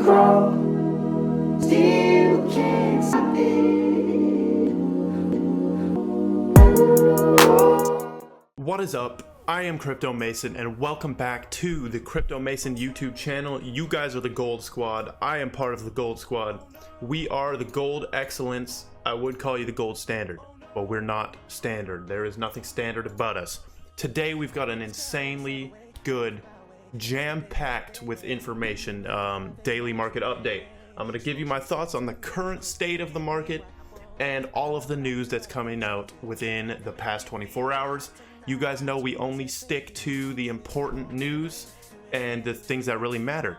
grow, still can't stop it. What is up? I am Crypto Mason and welcome back to the Crypto Mason YouTube channel. You guys are the Gold Squad. I am part of the Gold Squad. We are the Gold Excellence. I would call you the Gold Standard, but we're not standard. There is nothing standard about us. Today we've got an insanely good, jam-packed with information daily market update. I'm going to give you my thoughts on the current state of the market and all of the news that's coming out within the past 24 hours. You guys know we only stick to the important news and the things that really matter.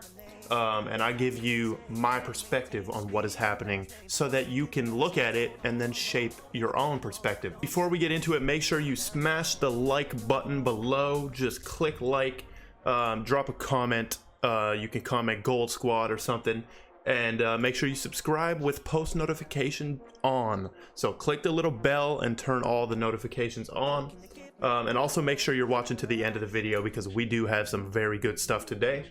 And I give you my perspective on what is happening so that you can look at it and then shape your own perspective. Before we get into it, make sure you smash the like button below. Just click like, drop a comment. You can comment Gold Squad or something. And make sure you subscribe with post notification on. So click the little bell and turn all the notifications on. And also make sure you're watching to the end of the video because we do have some very good stuff today.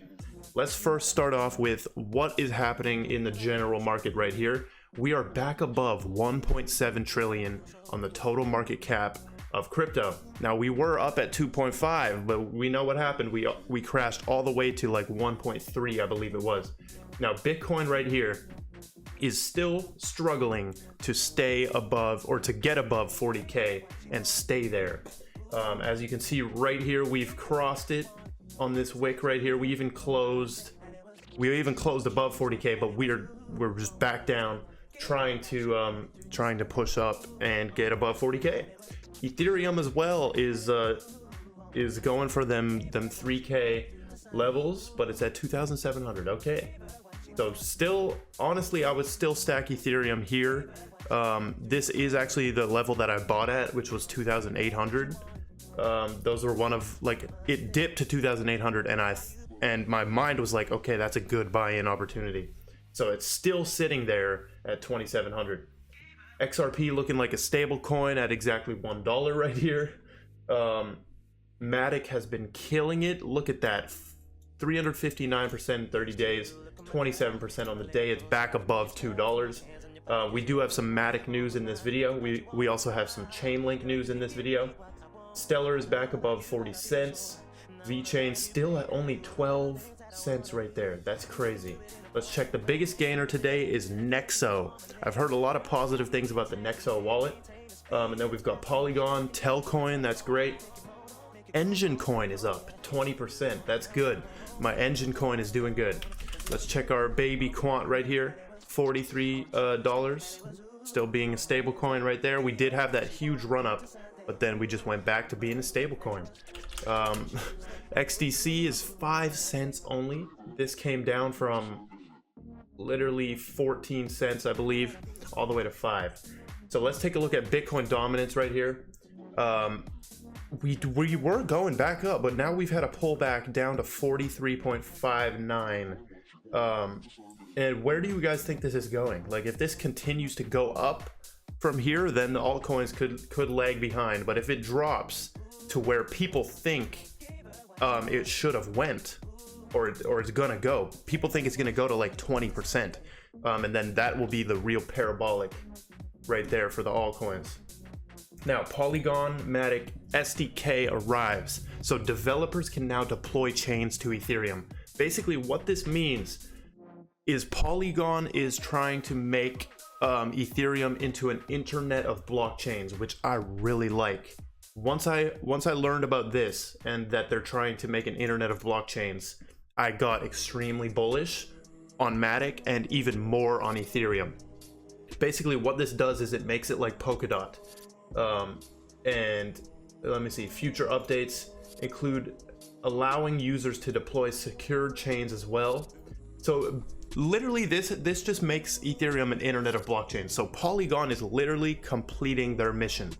Let's first start off with what is happening in the general market right here. We are back above 1.7 trillion on the total market cap of crypto. Now we were up at 2.5, but we know what happened. We crashed all the way to like 1.3, I believe it was. Now Bitcoin right here is still struggling to stay above or to get above 40K and stay there. As you can see right here, we've crossed it on this wick right here. We even closed above 40K, but we're just back down, trying to push up and get above 40K. Ethereum as well is going for them 3K levels, but it's at 2,700. Okay, so still, honestly, I would still stack Ethereum here. This is actually the level that I bought at, which was 2,800. Those were one of, like, it dipped to 2,800 and my mind was like, okay, that's a good buy-in opportunity. So it's still sitting there at 2,700. XRP looking like a stable coin at exactly $1 right here. Matic has been killing it. Look at that, 359% in 30 days, 27% on the day. It's back above $2. We do have some Matic news in this video. We also have some Chainlink news in this video. Stellar is back above 40 cents. VeChain still at only 12 cents right there. That's crazy. Let's check. The biggest gainer today is Nexo. I've heard a lot of positive things about the Nexo wallet. And then we've got Polygon, Telcoin, that's great. Engine Coin is up 20%. That's good. My Engine Coin is doing good. Let's check our baby quant right here. $43. Still being a stable coin right there. We did have that huge run up, but then we just went back to being a stable coin. XDC is 5 cents only. This came down from literally 14 cents, I believe, all the way to 5. So let's take a look at Bitcoin dominance right here. We were going back up, but now we've had a pullback down to 43.59. And where do you guys think this is going? Like, if this continues to go up from here, then the altcoins could lag behind. But if it drops to where people think it should have went, or it's gonna go, people think it's gonna go to like 20%, and then that will be the real parabolic right there for the altcoins. Now Polygon Matic SDK arrives, so developers can now deploy chains to Ethereum. Basically what this means is Polygon is trying to make Ethereum into an internet of blockchains, which I really like. Once I learned about this and that they're trying to make an internet of blockchains, I got extremely bullish on Matic and even more on Ethereum. Basically what this does is it makes it like Polkadot. And let me see, future updates include allowing users to deploy secured chains as well. So literally this just makes Ethereum an internet of blockchains. So Polygon is literally completing their mission.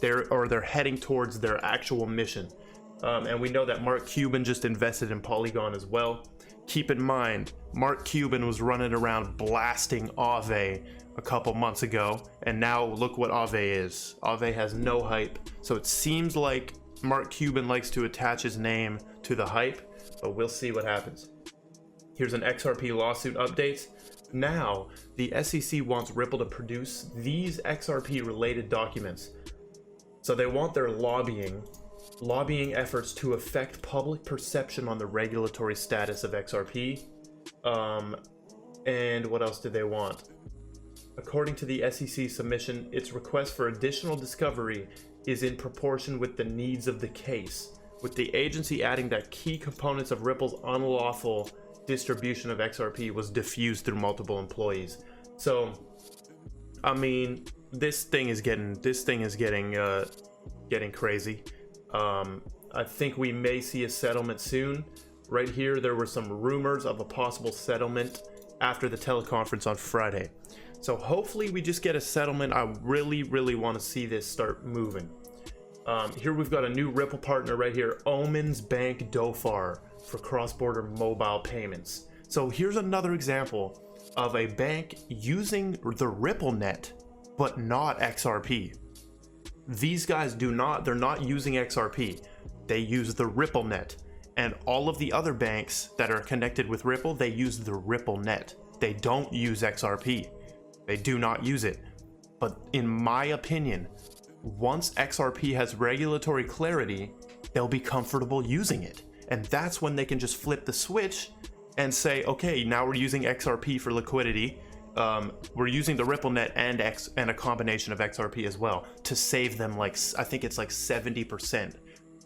They're heading towards their actual mission. And we know that Mark Cuban just invested in Polygon as well. Keep in mind, Mark Cuban was running around blasting Aave a couple months ago, and now look what Aave is. Aave has no hype. So it seems like Mark Cuban likes to attach his name to the hype, but we'll see what happens. Here's an Xrp Lawsuit Updates. Now, the SEC wants Ripple to produce these XRP related documents. So they want their lobbying efforts to affect public perception on the regulatory status of XRP. And what else did they want? According to the SEC submission, its request for additional discovery is in proportion with the needs of the case, with the agency adding that key components of Ripple's unlawful distribution of XRP was diffused through multiple employees. So, I mean, this thing is getting crazy. I think we may see a settlement soon. Right here, there were some rumors of a possible settlement after the teleconference on Friday. So hopefully we just get a settlement. I really want to see this start moving. Here we've got a new Ripple partner right here, Omens Bank Dofar, for cross-border mobile payments. So here's another example of a bank using the Ripple net, but not XRP. These guys they're not using XRP. They use the Ripple net. And all of the other banks that are connected with Ripple, they use the Ripple net. They don't use XRP. They do not use it. But in my opinion, once XRP has regulatory clarity, they'll be comfortable using it. And that's when they can just flip the switch and say, okay, now we're using XRP for liquidity. We're using the Ripple net and a combination of XRP as well to save them, like, I think it's like 70%.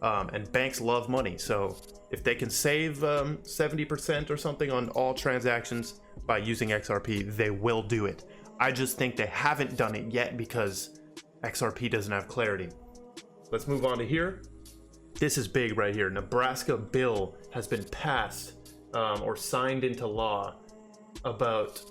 And banks love money. So if they can save 70% or something on all transactions by using XRP, they will do it. I just think they haven't done it yet because XRP doesn't have clarity. Let's move on to here. This is big right here. Nebraska bill has been passed or signed into law about,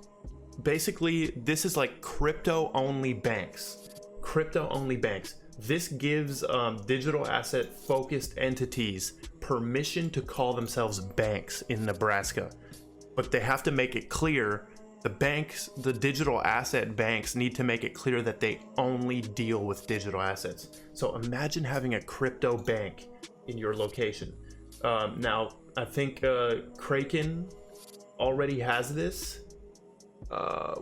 basically, this is like crypto-only banks. Crypto-only banks. This gives digital asset focused entities permission to call themselves banks in Nebraska. But they have to make it clear, the digital asset banks need to make it clear that they only deal with digital assets. So imagine having a crypto bank in your location. Now, I think Kraken already has this.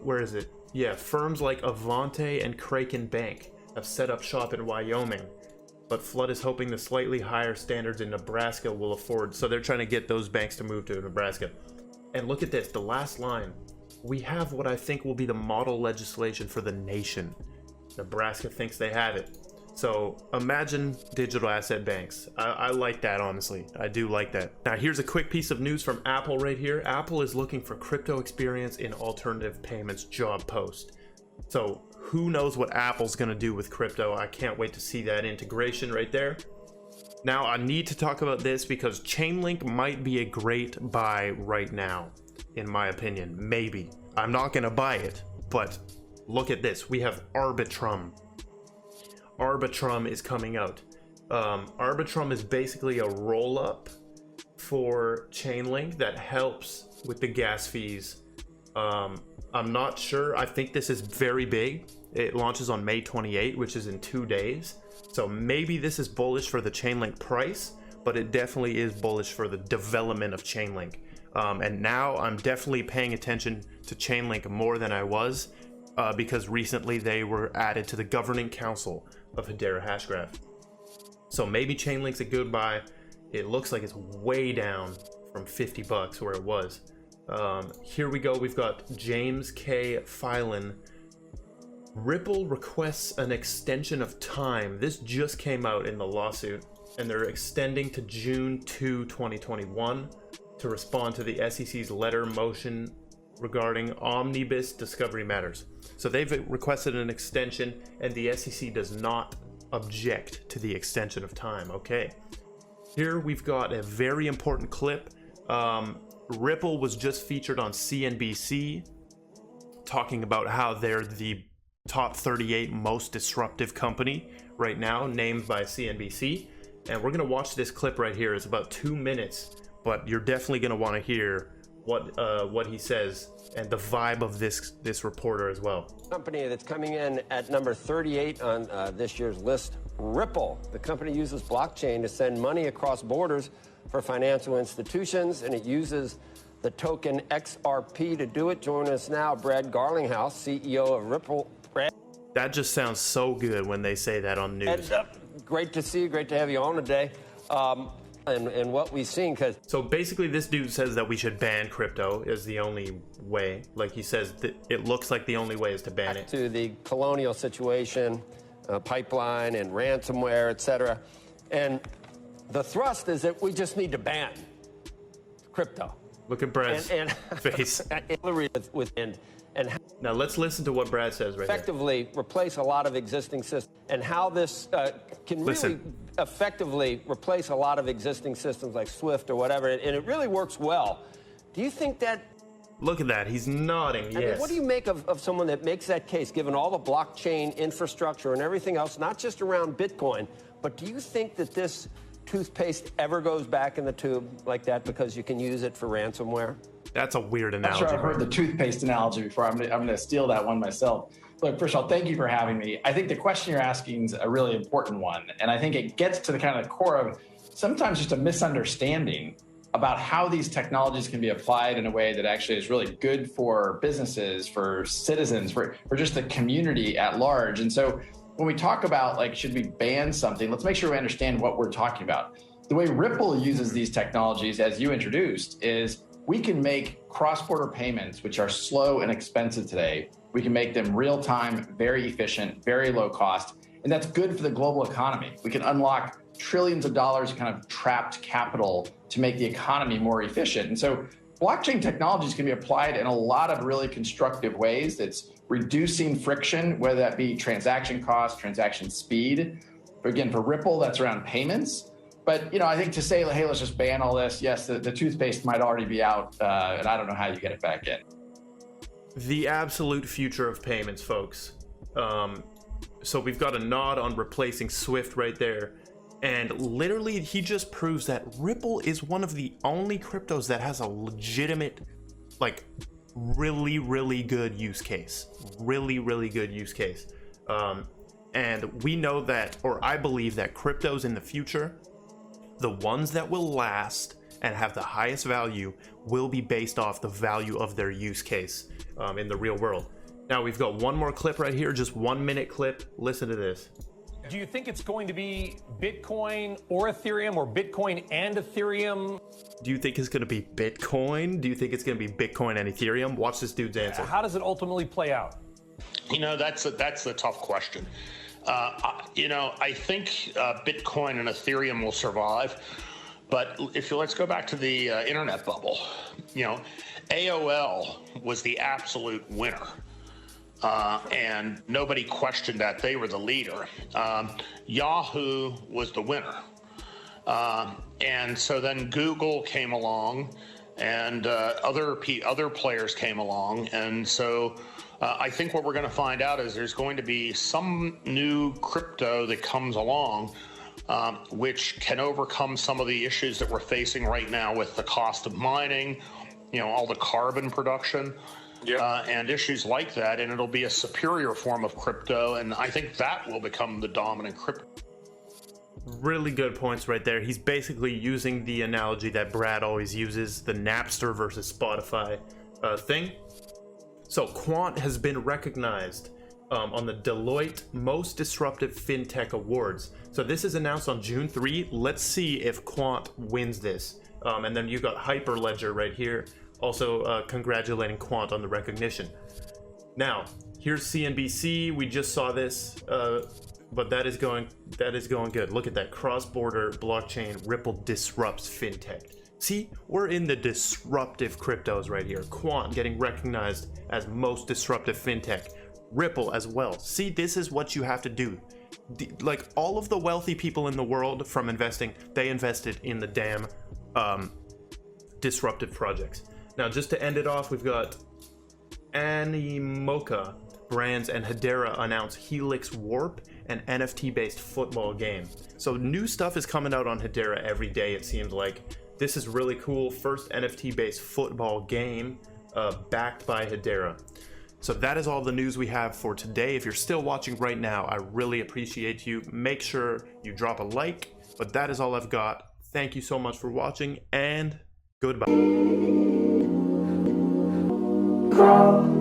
Where is it? Yeah, firms like Avante and Kraken Bank have set up shop in Wyoming, but Flood is hoping the slightly higher standards in Nebraska will afford. So they're trying to get those banks to move to Nebraska. And look at this, the last line. We have what I think will be the model legislation for the nation. Nebraska thinks they have it. So imagine digital asset banks. I like that, honestly. I do like that. Now here's a quick piece of news from Apple right here. Apple is looking for crypto experience in alternative payments job post. So who knows what Apple's gonna do with crypto? I can't wait to see that integration right there. Now I need to talk about this because Chainlink might be a great buy right now, in my opinion. Maybe. I'm not gonna buy it, but look at this. We have Arbitrum. Arbitrum is coming out. Arbitrum is basically a roll-up for Chainlink that helps with the gas fees. I'm not sure. I think this is very big. It launches on May 28, which is in 2 days. So maybe this is bullish for the Chainlink price, but it definitely is bullish for the development of Chainlink. And now I'm definitely paying attention to Chainlink more than I was because recently they were added to the governing council of Hbar Hashgraph. So maybe Chainlink's a good buy. It looks like it's way down from 50 bucks where it was. Here we go. We've got James K. Phelan. Ripple requests an extension of time. This just came out in the lawsuit, and they're extending to June 2, 2021 to respond to the SEC's letter motion regarding omnibus discovery matters. So they've requested an extension, and the SEC does not object to the extension of time. Okay. Here we've got a very important clip. Ripple was just featured on CNBC talking about how they're the top 38 most disruptive company right now, named by CNBC. And we're gonna watch this clip right here. It's about 2 minutes, but you're definitely gonna want to hear what he says and the vibe of this reporter as well. Company that's coming in at number 38 on this year's list, Ripple. The company uses blockchain to send money across borders for financial institutions, and it uses the token XRP to do it. Join us now, Brad Garlinghouse, CEO of Ripple. Brad. That just sounds so good when they say that on news. Great to see you. Great to have you on today. And what we've seen, because so basically this dude says that we should ban crypto is the only way. Like he says that it looks like the only way is to ban it. To the colonial situation, pipeline and ransomware, etc. And the thrust is that we just need to ban crypto. Look at Brad's face. Now let's listen to what Brad says right effectively here. Replace a lot of existing systems, and how this can really effectively replace a lot of existing systems like SWIFT or whatever, and it really works well. Do you think that? Look at that, he's nodding, yes. I mean, what do you make of someone that makes that case, given all the blockchain infrastructure and everything else, not just around Bitcoin, but do you think that this toothpaste ever goes back in the tube like that because you can use it for ransomware? That's a weird analogy. I'm sure I've heard the toothpaste analogy before. I'm gonna steal that one myself. Look, first of all, thank you for having me. I think the question you're asking is a really important one. And I think it gets to the kind of core of sometimes just a misunderstanding about how these technologies can be applied in a way that actually is really good for businesses, for citizens, for just the community at large. And so when we talk about, like, should we ban something, let's make sure we understand what we're talking about. The way Ripple uses these technologies, as you introduced, is we can make cross-border payments, which are slow and expensive today. We can make them real-time, very efficient, very low cost, and that's good for the global economy. We can unlock trillions of dollars of kind of trapped capital to make the economy more efficient. And so blockchain technologies can be applied in a lot of really constructive ways. That's reducing friction, whether that be transaction cost, transaction speed. But again, for Ripple, that's around payments. But, I think to say, hey, let's just ban all this, yes, the toothpaste might already be out, and I don't know how you get it back in. The absolute future of payments, folks. So we've got a nod on replacing SWIFT right there. And literally, he just proves that Ripple is one of the only cryptos that has a legitimate, like, really, really good use case. Really, really good use case. And we know that, or I believe that cryptos in the future, the ones that will last and have the highest value will be based off the value of their use case in the real world. Now, we've got one more clip right here, just 1 minute clip. Listen to this. Do you think it's going to be Bitcoin or Ethereum, or Bitcoin and Ethereum? Do you think it's going to be Bitcoin? Do you think it's going to be Bitcoin and Ethereum? Watch this dude's answer. How does it ultimately play out? That's a tough question. I think Bitcoin and Ethereum will survive. But let's go back to the internet bubble. AOL was the absolute winner. And nobody questioned that. They were the leader. Yahoo was the winner. And so then Google came along, and other players came along. And so I think what we're going to find out is there's going to be some new crypto that comes along, which can overcome some of the issues that we're facing right now with the cost of mining, all the carbon production. And issues like that, and it'll be a superior form of crypto, and I think that will become the dominant crypto. Really good points right there. He's basically using the analogy that Brad always uses, the Napster versus Spotify thing. So Quant has been recognized on the Deloitte Most Disruptive FinTech Awards. So this is announced on June 3. Let's see if Quant wins this. And then you got Hyperledger right here, also congratulating Quant on the recognition. Now, here's CNBC. We just saw this, but that is going good. Look at that, cross-border blockchain, Ripple disrupts fintech. See, we're in the disruptive cryptos right here. Quant getting recognized as most disruptive fintech. Ripple as well. See, this is what you have to do. Like, all of the wealthy people in the world from investing, they invested in the damn disruptive projects. Now, just to end it off, we've got Animoca Brands and Hedera announce Helix Warp, an NFT-based football game. So new stuff is coming out on Hedera every day, it seems like. This is really cool. First NFT-based football game backed by Hedera. So that is all the news we have for today. If you're still watching right now, I really appreciate you. Make sure you drop a like, but that is all I've got. Thank you so much for watching, and goodbye. Grow.